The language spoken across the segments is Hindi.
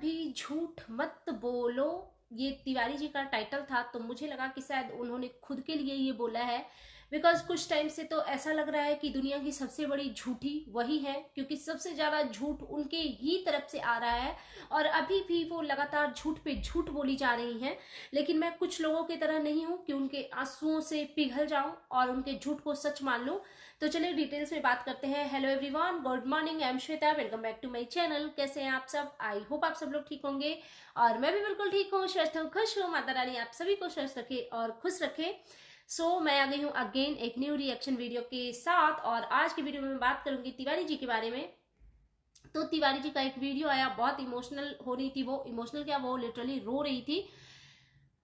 भी झूठ मत बोलो, ये तिवारी जी का टाइटल था। तो मुझे लगा कि शायद उन्होंने खुद के लिए ये बोला है, बिकॉज कुछ टाइम से तो ऐसा लग रहा है कि दुनिया की सबसे बड़ी झूठी वही है, क्योंकि सबसे ज्यादा झूठ उनके ही तरफ से आ रहा है और अभी भी वो लगातार झूठ पे झूठ बोली जा रही हैं। लेकिन मैं कुछ लोगों की तरह नहीं हूं कि उनके आंसुओं से पिघल जाऊं और उनके झूठ को सच मान लूं। तो चलिए डिटेल्स में बात करते हैं। Hello everyone, good morning, I am Shweta, welcome back to my channel. कैसे हैं आप सब? आई होप आप सब लोग ठीक होंगे और मैं भी बिल्कुल ठीक हूँ, स्वस्थ हूँ, खुश हूँ। माता रानी आप सभी को स्वस्थ रखे और खुश रखे। मैं आ गई हूँ अगेन एक न्यू रिएक्शन वीडियो के साथ और आज की वीडियो में मैं बात करूंगी तिवारी जी के बारे में। तो तिवारी जी का एक वीडियो आया, बहुत इमोशनल हो रही थी वो, इमोशनल क्या, वो लिटरली रो रही थी।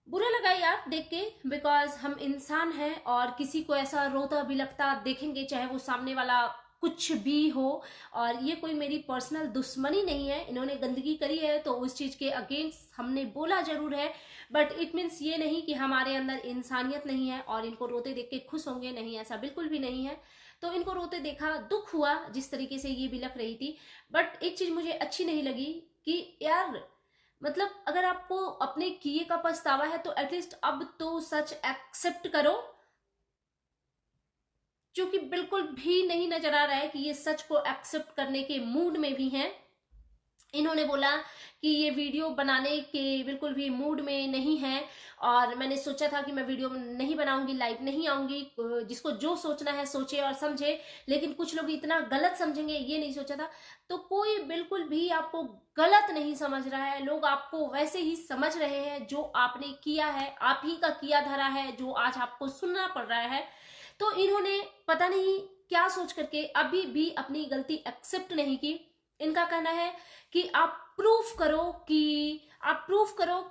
बुरा लगा यार देख के, बिकॉज हम इंसान हैं और किसी को ऐसा रोता बिलखता देखेंगे, चाहे वो सामने वाला कुछ भी हो। और ये कोई मेरी पर्सनल दुश्मनी नहीं है, इन्होंने गंदगी करी है तो उस चीज के अगेंस्ट हमने बोला जरूर है, बट इट मीन्स ये नहीं कि हमारे अंदर इंसानियत नहीं है और इनको रोते देख के खुश होंगे, नहीं, ऐसा बिल्कुल भी नहीं है। तो इनको रोते देखा, दुख हुआ जिस तरीके से ये बिलख रही थी। बट एक चीज मुझे अच्छी नहीं लगी कि यार, मतलब अगर आपको अपने किए का पछतावा है तो एटलीस्ट अब तो सच एक्सेप्ट करो, जो कि बिल्कुल भी नहीं नजर आ रहा है कि ये सच को एक्सेप्ट करने के मूड में भी हैं। इन्होंने बोला कि ये वीडियो बनाने के बिल्कुल भी मूड में नहीं है और मैंने सोचा था कि मैं वीडियो नहीं बनाऊंगी, लाइव नहीं आऊंगी, जिसको जो सोचना है सोचे और समझे, लेकिन कुछ लोग इतना गलत समझेंगे ये नहीं सोचा था। तो कोई बिल्कुल भी आपको गलत नहीं समझ रहा है, लोग आपको वैसे ही समझ रहे हैं जो आपने किया है, आप ही का किया धरा है जो आज आपको सुनना पड़ रहा है। तो इन्होंने पता नहीं क्या सोच करके अभी भी अपनी गलती एक्सेप्ट नहीं की। इनका कहना है कि आप प्रूफ करो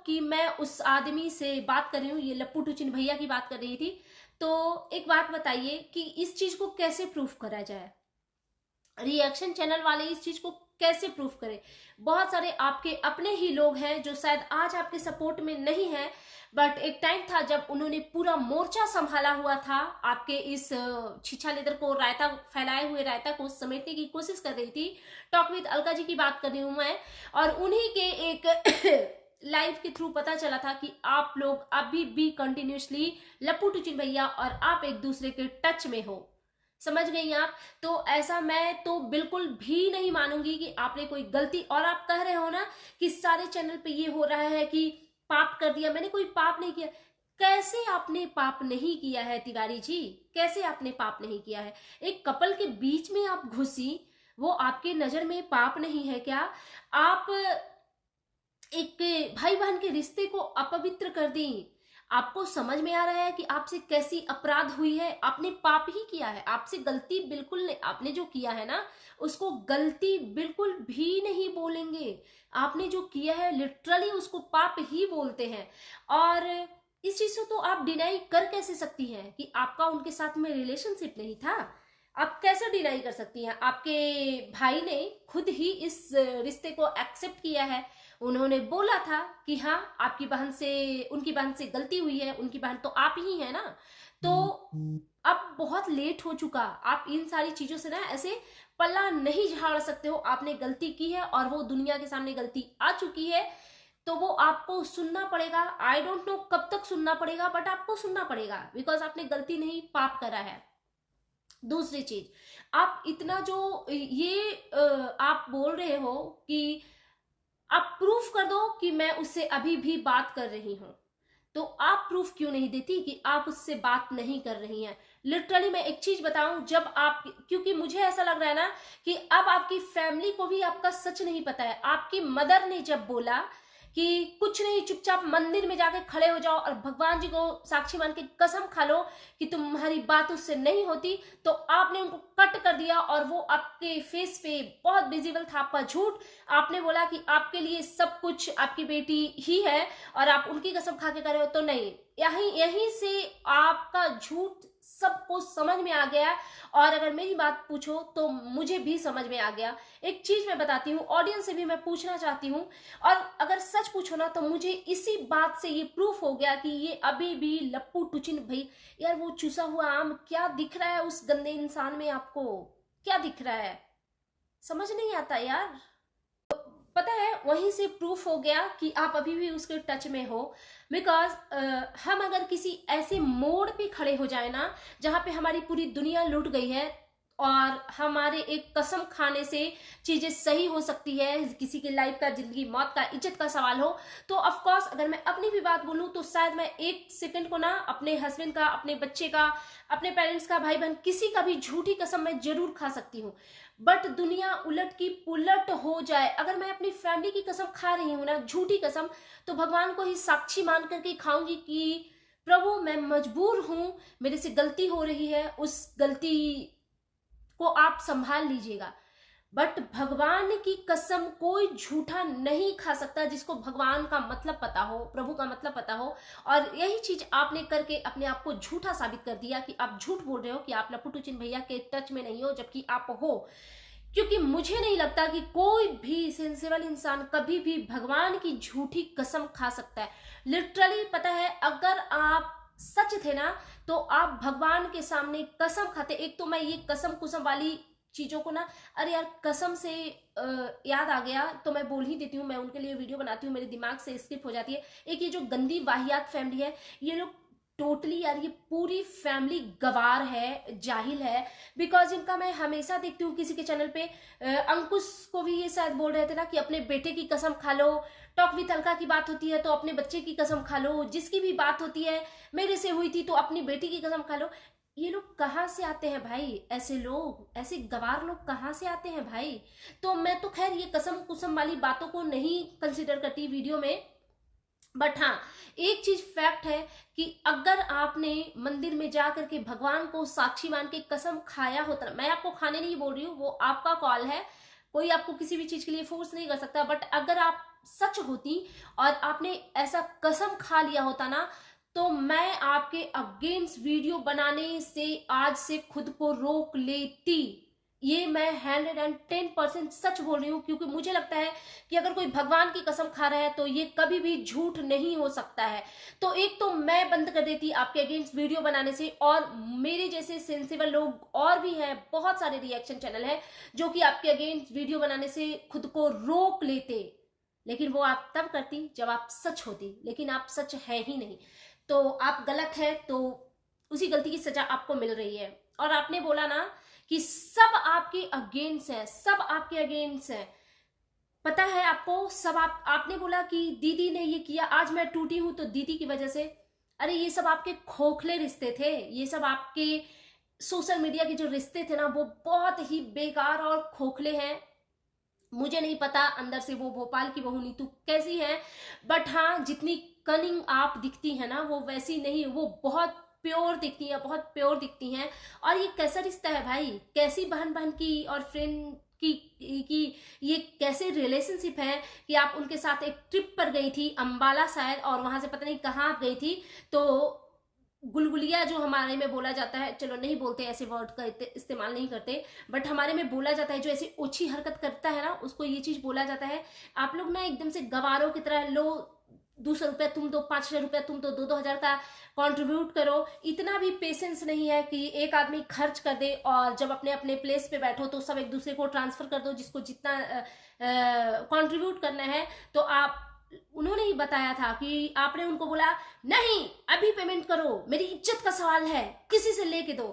कि मैं उस आदमी से बात कर रही हूँ, ये लप्पू टुचिन भैया की बात कर रही थी। तो एक बात बताइए कि इस चीज को कैसे प्रूफ करा जाए, रिएक्शन चैनल वाले इस चीज को कैसे प्रूफ करें? बहुत सारे आपके अपने ही लोग हैं जो शायद आज आपके सपोर्ट में नहीं है, बट एक टाइम था जब उन्होंने पूरा मोर्चा संभाला हुआ था, आपके इस छिछा लेदर को, रायता फैलाए हुए रायता को समेटने की कोशिश कर रही थी। टॉक विद अलका जी की बात कर रही हूं मैं, और उन्हीं के एक लाइव के थ्रू पता चला था कि आप लोग अभी भी कंटिन्यूसली लप्पू टुचिन भैया और आप एक दूसरे के टच में हो। समझ गई आप? तो ऐसा मैं तो बिल्कुल भी नहीं मानूंगी कि आपने कोई गलती, और आप कह रहे हो ना कि सारे चैनल पे ये हो रहा है कि पाप कर दिया, मैंने कोई पाप नहीं किया। कैसे आपने पाप नहीं किया है तिवारी जी? कैसे आपने पाप नहीं किया है? एक कपल के बीच में आप घुसी, वो आपके नजर में पाप नहीं है क्या? आप एक भाई बहन के रिश्ते को अपवित्र कर दी। आपको समझ में आ रहा है कि आपसे कैसी अपराध हुई है? आपने पाप ही किया है, आपसे गलती बिल्कुल नहीं, आपने जो किया है ना उसको गलती बिल्कुल भी नहीं बोलेंगे। आपने जो किया है लिटरली उसको पाप ही बोलते हैं। और इस चीज को तो आप डिनाई कर कैसे सकती हैं कि आपका उनके साथ में रिलेशनशिप नहीं था? आप कैसे डिनाई कर सकती हैं? आपके भाई ने खुद ही इस रिश्ते को एक्सेप्ट किया है। उन्होंने बोला था कि हाँ, आपकी बहन से, उनकी बहन से गलती हुई है, उनकी बहन तो आप ही है ना। तो अब बहुत लेट हो चुका, आप इन सारी चीजों से ना ऐसे पल्ला नहीं झाड़ सकते हो। आपने गलती की है और वो दुनिया के सामने गलती आ चुकी है, तो वो आपको सुनना पड़ेगा। आई डोंट नो कब तक सुनना पड़ेगा, बट आपको सुनना पड़ेगा, बिकॉज आपने गलती नहीं पाप करा है। दूसरी चीज, आप इतना जो ये आप बोल रहे हो कि आप प्रूफ कर दो कि मैं उससे अभी भी बात कर रही हूं, तो आप प्रूफ क्यों नहीं देती कि आप उससे बात नहीं कर रही हैं? लिटरली मैं एक चीज बताऊं, जब आप, क्योंकि मुझे ऐसा लग रहा है ना कि अब आपकी फैमिली को भी आपका सच नहीं पता है। आपकी मदर ने जब बोला कि कुछ नहीं, चुपचाप मंदिर में जाके खड़े हो जाओ और भगवान जी को साक्षी मान के कसम खा लो कि तुम्हारी बात उससे नहीं होती, तो आपने उनको कट कर दिया और वो आपके फेस पे बहुत विजिबल था आपका झूठ। आपने बोला कि आपके लिए सब कुछ आपकी बेटी ही है और आप उनकी कसम खा के कर रहे हो, तो नहीं, यहीं से आपका झूठ सबको समझ में आ गया। और अगर मेरी बात पूछो तो मुझे भी समझ में आ गया। एक चीज मैं बताती हूँ, ऑडियंस से भी मैं पूछना चाहती हूँ, और अगर सच पूछो ना तो मुझे इसी बात से ये प्रूफ हो गया कि ये अभी भी लप्पू टुचिन भाई, यार वो चूसा हुआ आम क्या दिख रहा है उस गंदे इंसान में? आपको क्या दिख रहा है? समझ नहीं आता यार। पता है वहीं से प्रूफ हो गया कि आप अभी भी उसके टच में हो। बिकॉज हम अगर किसी ऐसे मोड़ पे खड़े हो जाए ना जहां पे हमारी पूरी दुनिया लुट गई है और हमारे एक कसम खाने से चीजें सही हो सकती है, किसी की लाइफ का, जिंदगी मौत का, इज्जत का सवाल हो, तो ऑफ कोर्स अगर मैं अपनी भी बात बोलूं तो शायद मैं एक सेकंड को ना अपने हस्बैंड का, अपने बच्चे का, अपने पेरेंट्स का, भाई बहन किसी का भी झूठी कसम मैं जरूर खा सकती हूँ। बट दुनिया उलट की पुलट हो जाए, अगर मैं अपनी फैमिली की कसम खा रही हूं ना, झूठी कसम, तो भगवान को ही साक्षी मान करके खाऊंगी कि प्रभु मैं मजबूर हूं, मेरे से गलती हो रही है, उस गलती को आप संभाल लीजिएगा। बट भगवान की कसम कोई झूठा नहीं खा सकता जिसको भगवान का मतलब पता हो, प्रभु का मतलब पता हो। और यही चीज आपने करके अपने आप को झूठा साबित कर दिया कि आप झूठ बोल रहे हो कि आप लपुटू चिन भैया के टच में नहीं हो, जबकि आप हो। क्योंकि मुझे नहीं लगता कि कोई भी सेंसिबल इंसान कभी भी भगवान की झूठी कसम खा सकता है। लिटरली पता है, अगर आप सच थे ना तो आप भगवान के सामने कसम खाते। एक तो मैं ये कसम कुसम वाली चीजों को ना, अरे यार कसम से याद आ गया तो मैं बोल ही देती हूँ, मैं उनके लिए वीडियो बनाती हूँ, मेरे दिमाग से स्किप हो जाती है। एक ये जो गंदी वाहियात फैमिली है, ये लोग टोटली यार, ये पूरी फैमिली गवार है, जाहिल है। बिकॉज इनका मैं हमेशा देखती हूँ किसी के चैनल पे, अंकुश को भी ये शायद बोल रहे थे ना कि अपने बेटे की कसम खा लो, टॉक विद अलका की बात होती है तो अपने बच्चे की कसम खा लो, जिसकी भी बात होती है मेरे से हुई थी तो अपनी बेटी की कसम खा लो। ये लोग कहाँ से आते हैं भाई? ऐसे लोग, ऐसे गवार लोग कहाँ से आते हैं भाई? तो मैं तो खैर ये कसम कुसम वाली बातों को नहीं कंसिडर करती वीडियो में। बट हाँ, एक चीज फैक्ट है कि अगर आपने मंदिर में जाकर के भगवान को साक्षी मान के कसम खाया होता, मैं आपको खाने नहीं बोल रही हूँ, वो आपका कॉल है, कोई आपको किसी भी चीज के लिए फोर्स नहीं कर सकता। बट अगर आप सच होती और आपने ऐसा कसम खा लिया होता ना, तो मैं आपके अगेंस्ट वीडियो बनाने से आज से खुद को रोक लेती। ये मैं 110% सच बोल रही हूँ, क्योंकि मुझे लगता है कि अगर कोई भगवान की कसम खा रहा है तो ये कभी भी झूठ नहीं हो सकता है। तो एक तो मैं बंद कर देती आपके अगेंस्ट वीडियो बनाने से, और मेरे जैसे सेंसिबल लोग और भी हैं, बहुत सारे रिएक्शन चैनल हैं जो कि आपके अगेंस्ट वीडियो बनाने से खुद को रोक लेते। लेकिन वो आप तब करती जब आप सच होती, लेकिन आप सच है ही नहीं, तो आप गलत है, तो उसी गलती की सजा आपको मिल रही है। और आपने बोला ना कि सब आपके अगेंस्ट है, सब आपके अगेंस्ट है, पता है आपको, सब आपने बोला कि दीदी ने ये किया, आज मैं टूटी हूं तो दीदी की वजह से। अरे ये सब आपके खोखले रिश्ते थे, ये सब आपके सोशल मीडिया के जो रिश्ते थे ना वो बहुत ही बेकार और खोखले हैं। मुझे नहीं पता अंदर से वो भोपाल की बहू नीतू कैसी है, बट हाँ जितनी कनिंग आप दिखती है ना वो वैसी नहीं, वो बहुत प्योर दिखती है, बहुत प्योर दिखती हैं। और ये कैसा रिश्ता है भाई? कैसी बहन बहन की और फ्रेंड की ये कैसे रिलेशनशिप है कि आप उनके साथ एक ट्रिप पर गई थी अंबाला शायद, और वहां से पता नहीं कहाँ आप गई थी, तो गुलगुलिया जो हमारे में बोला जाता है, चलो नहीं बोलते, ऐसे वर्ड का इस्तेमाल नहीं करते, बट हमारे में बोला जाता है जो ऐसी ओछी हरकत करता है ना उसको ये चीज बोला जाता है। आप लोग ना एकदम से गवारों की तरह, लो 200 रुपया तुम दो, 500 रुपया तुम दो, 2-2 हजार का कंट्रीब्यूट करो। इतना भी पेशेंस नहीं है कि एक आदमी खर्च कर दे और जब अपने अपने प्लेस पे बैठो तो सब एक दूसरे को ट्रांसफर कर दो, जिसको जितना कंट्रीब्यूट करना है। तो आप, उन्होंने ही बताया था कि आपने उनको बोला नहीं अभी पेमेंट करो, मेरी इज्जत का सवाल है, किसी से लेके दो।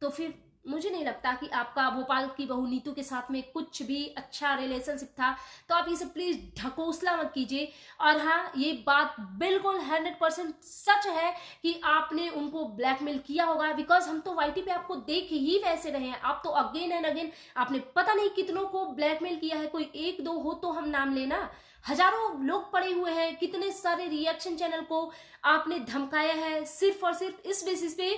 तो फिर मुझे नहीं लगता कि आपका भोपाल की बहू नीतू के साथ में कुछ भी अच्छा रिलेशनशिप था। तो आप ये सब प्लीज ढकोसला मत कीजिए। और हाँ, ये बात बिल्कुल 100% सच है कि आपने उनको ब्लैकमेल किया होगा, बिकॉज हम तो वाईटी पे आपको देख ही वैसे रहे हैं। आप तो अगेन एंड अगेन आपने पता नहीं कितनों को ब्लैकमेल किया है, कोई एक दो हो तो हम नाम लेना, हजारों लोग पड़े हुए हैं, कितने सारे रिएक्शन चैनल को आपने धमकाया है सिर्फ और सिर्फ इस बेसिस पे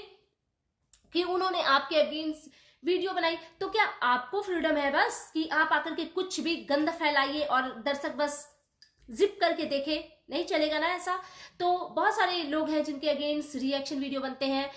कि उन्होंने आपके अगेंस्ट वीडियो बनाई। तो क्या आपको फ्रीडम है बस कि आप आकर के कुछ भी गंद फैलाइए और दर्शक बस जिप करके देखे? नहीं चलेगा ना ऐसा। तो बहुत सारे लोग हैं जिनके अगेंस्ट रिएक्शन वीडियो बनते हैं।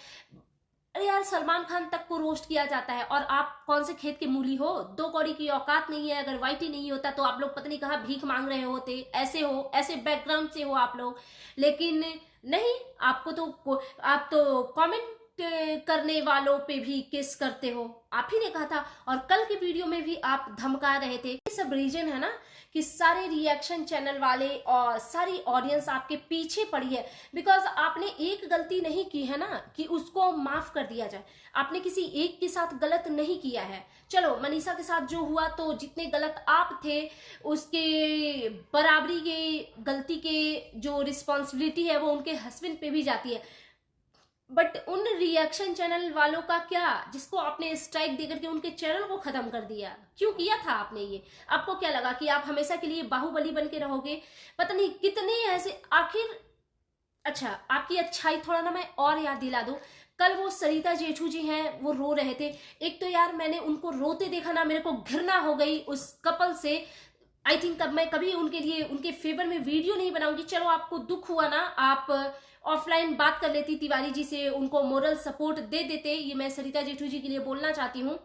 अरे यार, सलमान खान तक को रोस्ट किया जाता है और आप कौन से खेत के मूली हो? 2 कौड़ी की औकात नहीं है। अगर वाईटी नहीं होता तो आप लोग पता नहीं कहाँ भीख मांग रहे होते, ऐसे हो, ऐसे बैकग्राउंड से हो आप लोग। लेकिन नहीं, आपको तो आप तो कमेंट करने वालों पे भी केस करते हो, आप ही ने कहा था। और कल की वीडियो में भी आप धमका रहे थे। ये सब रीजन है ना कि सारे रिएक्शन चैनल वाले और सारी ऑडियंस आपके पीछे पड़ी है, बिकॉज आपने एक गलती नहीं की है ना कि उसको माफ कर दिया जाए। आपने किसी एक के साथ गलत नहीं किया है। चलो मनीषा के साथ जो हुआ, तो जितने गलत आप थे उसके बराबरी के गलती के जो रिस्पॉन्सिबिलिटी है वो उनके हस्बैंड पे भी जाती है। बट उन रिएक्शन चैनल वालों का क्या, जिसको आपने स्ट्राइक देकर के उनके चैनल को खत्म कर दिया? क्यों किया था आपने ये? आपको क्या लगा कि आप हमेशा के लिए बाहुबली बन के रहोगे? पता नहीं कितने ऐसे आखिर। अच्छा, आपकी अच्छाई थोड़ा ना मैं और याद दिला दूं। कल वो सरिता जेठू जी हैं, वो रो रहे थे। एक तो यार मैंने उनको रोते देखा ना, मेरे को घृणा हो गई उस कपल से। आई थिंक अब मैं कभी उनके लिए उनके फेवर में वीडियो नहीं बनाऊंगी। चलो आपको दुख हुआ ना, आप ऑफलाइन बात कर लेती तिवारी जी से, उनको मोरल सपोर्ट दे देते। ये मैं सरिता जेठू जी के लिए बोलना चाहती हूँ।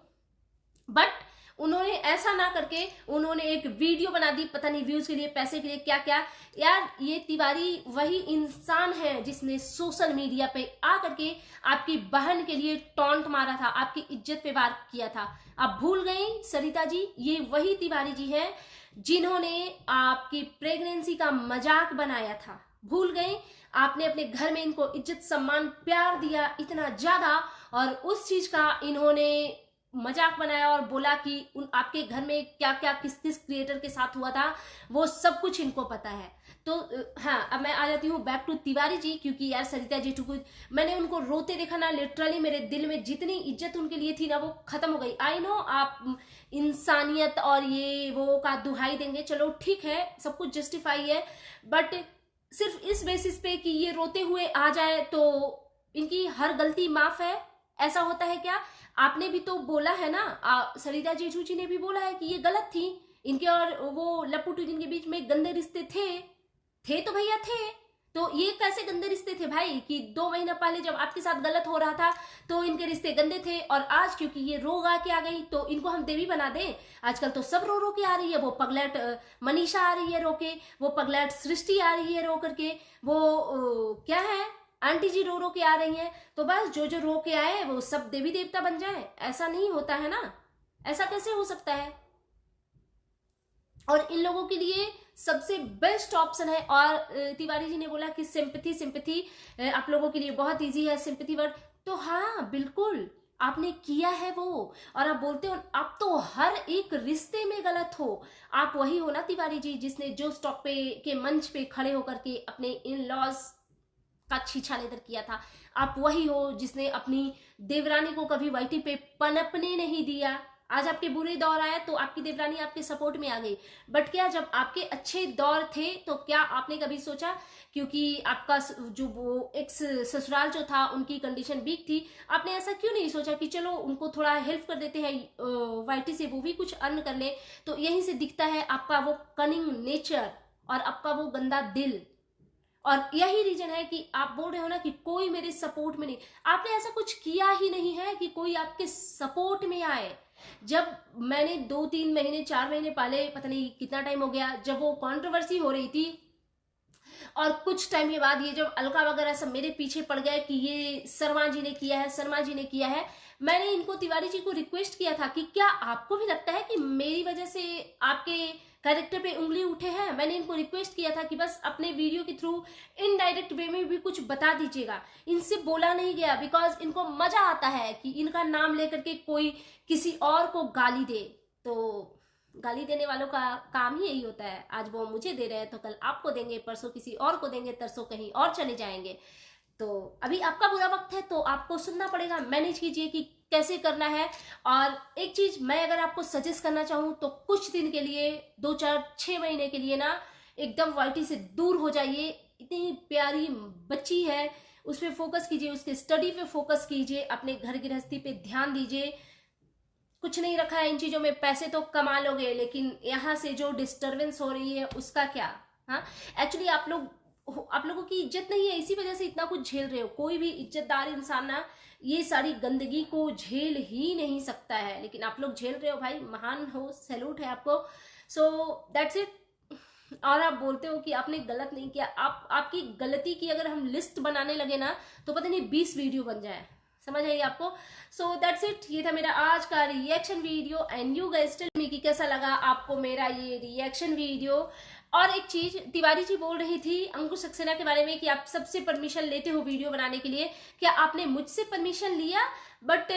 बट उन्होंने ऐसा ना करके उन्होंने एक वीडियो बना दी, पता नहीं व्यूज के लिए, पैसे के लिए, क्या क्या। यार ये तिवारी वही इंसान है जिसने सोशल मीडिया पे आकर के आपकी बहन के लिए टॉन्ट मारा था, आपकी इज्जत पे वार किया था। आप भूल गई सरिता जी? ये वही तिवारी जी हैं जिन्होंने आपकी प्रेगनेंसी का मजाक बनाया था। भूल गए? आपने अपने घर में इनको इज्जत सम्मान प्यार दिया इतना ज्यादा, और उस चीज का इन्होंने मजाक बनाया और बोला कि उन आपके घर में क्या क्या किस किस क्रिएटर के साथ हुआ था, वो सब कुछ इनको पता है। तो हाँ, अब मैं आ जाती हूँ बैक टू तिवारी जी, क्योंकि यार सरिता जेठू को मैंने उनको रोते देखा ना, लिटरली मेरे दिल में जितनी इज्जत उनके लिए थी ना वो खत्म हो गई। आई नो आप इंसानियत और ये वो का दुहाई देंगे, चलो ठीक है, सब कुछ जस्टिफाई है। बट सिर्फ इस बेसिस पे कि ये रोते हुए आ जाए तो इनकी हर गलती माफ है, ऐसा होता है क्या? आपने भी तो बोला है ना, सरिता जेठू जी ने भी बोला है कि ये गलत थी। इनके और वो लप्पू टूजिन के बीच में गंदे रिश्ते थे तो भैया थे। तो ये कैसे गंदे रिश्ते थे भाई कि 2 महीना पहले जब आपके साथ गलत हो रहा था तो इनके रिश्ते गंदे थे, और आज क्योंकि ये रो गा के आ गई तो इनको हम देवी बना दें? आजकल तो सब रो रो के आ रही है। वो पगलेट मनीषा आ रही है रो के, वो पगलेट सृष्टि आ रही है रो करके, वो क्या है आंटी जी रो रो के आ रही हैं। तो बस जो जो रो के आए वो सब देवी देवता बन जाए? ऐसा नहीं होता है ना, ऐसा कैसे हो सकता है? और इन लोगों के लिए सबसे बेस्ट ऑप्शन है, और तिवारी जी ने बोला कि सिंपैथी आप लोगों के लिए बहुत इजी है सिंपैथी वर्ड। तो हाँ बिल्कुल आपने किया है वो, और आप बोलते हो आप तो हर एक रिश्ते में गलत हो। आप वही हो ना तिवारी जी जिसने जो स्टॉक पे के मंच पे खड़े होकर के अपने इन लॉज का छीछा लेदर किया था। आप वही हो जिसने अपनी देवरानी को कभी वाईटी पे पनपने नहीं दिया। आज आपके बुरे दौर आए तो आपकी देवरानी आपके सपोर्ट में आ गई। बट क्या जब आपके अच्छे दौर थे तो क्या आपने कभी सोचा, क्योंकि आपका जो वो एक्स ससुराल जो था उनकी कंडीशन वीक थी, आपने ऐसा क्यों नहीं सोचा कि चलो उनको थोड़ा हेल्प कर देते हैं वाईटी से, वो भी कुछ अर्न कर ले? तो यहीं से दिखता है आपका वो कनिंग नेचर और आपका वो गंदा दिल। और यही रीजन है कि आप बोल रहे हो ना कि कोई मेरे सपोर्ट में नहीं। आपने ऐसा कुछ किया ही नहीं है कि कोई आपके सपोर्ट में आए। जब मैंने 2-3 महीने 4 महीने पहले, पता नहीं कितना टाइम हो गया, जब वो कंट्रोवर्सी हो रही थी, और कुछ टाइम के बाद ये जब अलका वगैरह सब मेरे पीछे पड़ गए कि ये शर्मा जी ने किया है, शर्मा जी ने किया है, मैंने इनको तिवारी जी को रिक्वेस्ट किया था कि क्या आपको भी लगता है कि मेरी वजह से आपके कैरेक्टर पे उंगली उठे हैं? मैंने इनको रिक्वेस्ट किया था कि बस अपने वीडियो के थ्रू इनडायरेक्ट वे में भी कुछ बता दीजिएगा। इनसे बोला नहीं गया बिकॉज इनको मजा आता है कि इनका नाम लेकर के कोई किसी और को गाली दे। तो गाली देने वालों का काम ही यही होता है, आज वो मुझे दे रहे हैं तो कल आपको देंगे, परसों किसी और को देंगे, तरसों कहीं और चले जाएंगे। तो अभी आपका बुरा वक्त है तो आपको सुनना पड़ेगा, मैनेज कीजिए कि कैसे करना है। और एक चीज मैं अगर आपको सजेस्ट करना चाहूँ तो कुछ दिन के लिए, 2-4-6 महीने के लिए ना, एकदम वाईटी से दूर हो जाइए। इतनी प्यारी बच्ची है, उस पर फोकस कीजिए, उसके स्टडी पे फोकस कीजिए, अपने घर गृहस्थी पे ध्यान दीजिए। कुछ नहीं रखा है इन चीजों में, पैसे तो कमा लोगे लेकिन यहाँ से जो डिस्टरबेंस हो रही है उसका क्या? हाँ एक्चुअली आप लोगों की इज्जत नहीं है, इसी वजह से इतना कुछ झेल रहे हो। कोई भी इज्जतदार इंसान ना ये सारी गंदगी को झेल ही नहीं सकता है, लेकिन आप लोग झेल रहे हो भाई, महान हो, सैल्यूट है आपको। So that's it. और आप बोलते हो कि आपने गलत नहीं किया। आपकी गलती की अगर हम लिस्ट बनाने लगे ना तो पता नहीं 20 वीडियो बन जाए। समझ आई आपको? सो दैट्स इट, ये था मेरा आज का reaction video and you guys tell me कि कैसा लगा आपको मेरा ये रिएक्शन वीडियो। और एक चीज, तिवारी जी बोल रही थी अंकुश सक्सेना के बारे में कि आप सबसे परमिशन लेते हो वीडियो बनाने के लिए, क्या आपने मुझसे परमिशन लिया? बट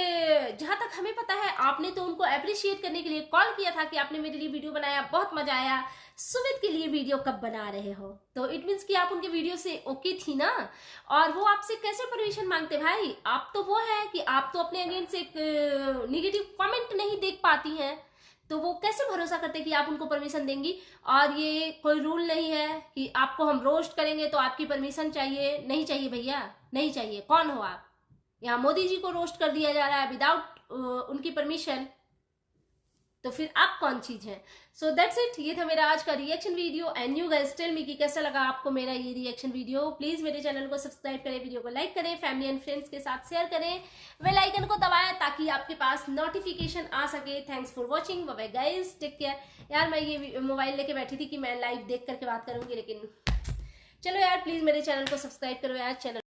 जहां तक हमें पता है आपने तो उनको अप्रिशिएट करने के लिए कॉल किया था कि आपने मेरे लिए वीडियो बनाया, बहुत मजा आया, सुमित के लिए वीडियो कब बना रहे हो? तो इट मीन्स कि आप उनके वीडियो से ओके थी ना। और वो आपसे कैसे परमिशन मांगते भाई? आप तो वो है कि आप तो अपने अगेंस्ट एक निगेटिव कमेंट नहीं देख पाती हैं, तो वो कैसे भरोसा करते कि आप उनको परमिशन देंगी? और ये कोई रूल नहीं है कि आपको हम रोस्ट करेंगे तो आपकी परमिशन चाहिए, नहीं चाहिए भैया, नहीं चाहिए। कौन हो आप? यहाँ मोदी जी को रोस्ट कर दिया जा रहा है विदाउट उनकी परमिशन, तो फिर आप कौन चीज है? सो दैट्स इट, ये था मेरा आज का reaction video and you guys tell me कि कैसा लगा आपको मेरा ये रिएक्शन वीडियो। प्लीज मेरे चैनल को सब्सक्राइब करें, वीडियो को लाइक करें, फैमिली एंड फ्रेंड्स के साथ शेयर करें, बेल आइकन को दबाएं ताकि आपके पास नोटिफिकेशन आ सके। Thanks for watching, bye bye guys, take care. यार मैं ये मोबाइल लेके बैठी थी कि मैं लाइव देख करके बात करूंगी, लेकिन चलो यार प्लीज मेरे चैनल को सब्सक्राइब करो यार, चैनल